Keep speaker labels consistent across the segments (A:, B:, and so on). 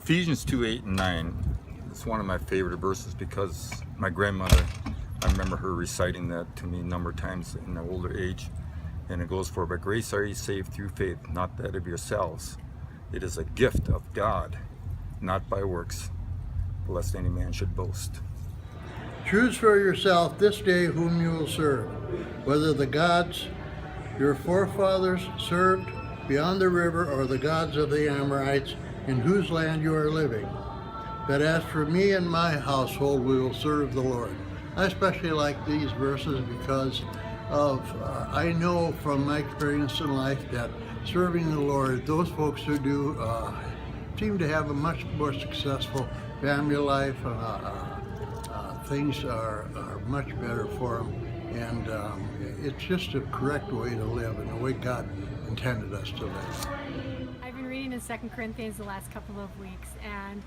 A: Ephesians 2:8-9 is one of my favorite verses because my grandmother, I remember her reciting that to me a number of times in an older age. And it goes, "For by grace are ye saved through faith, not that of yourselves. It is a gift of God, not by works, lest any man should boast."
B: Choose for yourself this day whom you will serve, whether the gods your forefathers served beyond the river or the gods of the Amorites in whose land you are living. But as for me and my household, we will serve the Lord. I especially like these verses because I know from my experience in life that serving the Lord, those folks who do seem to have a much more successful family life. Things are much better for them, and it's just a correct way to live and the way God intended us to live.
C: I've been reading in 2 Corinthians the last couple of weeks, and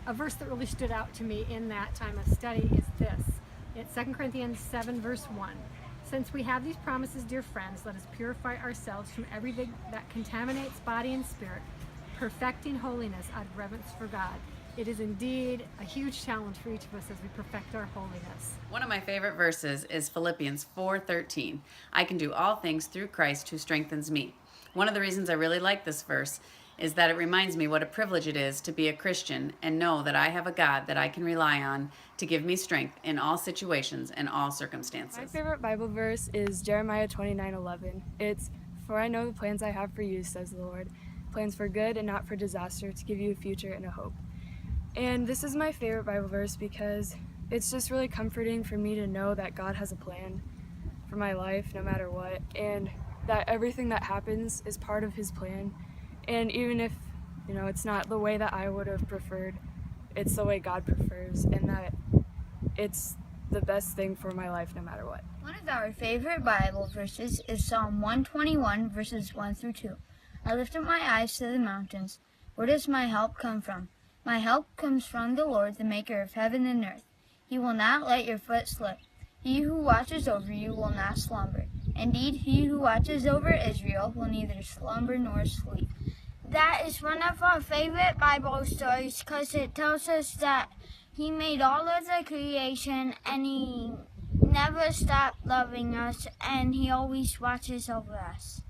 C: a verse that really stood out to me in that time of study is this. It's 2 Corinthians 7 verse 1. "Since we have these promises, dear friends, let us purify ourselves from everything that contaminates body and spirit, perfecting holiness out of reverence for God." It is indeed a huge challenge for each of us as we perfect our holiness.
D: One of my favorite verses is Philippians 4:13. "I can do all things through Christ who strengthens me." One of the reasons I really like this verse is that it reminds me what a privilege it is to be a Christian and know that I have a God that I can rely on to give me strength in all situations and all circumstances.
E: My favorite Bible verse is Jeremiah 29:11. It's, "For I know the plans I have for you, says the Lord, plans for good and not for disaster, to give you a future and a hope." And this is my favorite Bible verse because it's just really comforting for me to know that God has a plan for my life no matter what, and that everything that happens is part of His plan. And even if, it's not the way that I would have preferred, it's the way God prefers, and that it's the best thing for my life no matter what.
F: One of our favorite Bible verses is Psalm 121, verses 1 through 2. "I lift up my eyes to the mountains. Where does my help come from? My help comes from the Lord, the maker of heaven and earth. He will not let your foot slip. He who watches over you will not slumber. Indeed, he who watches over Israel will neither slumber nor sleep."
G: That is one of our favorite Bible stories because it tells us that He made all of the creation and He never stopped loving us and He always watches over us.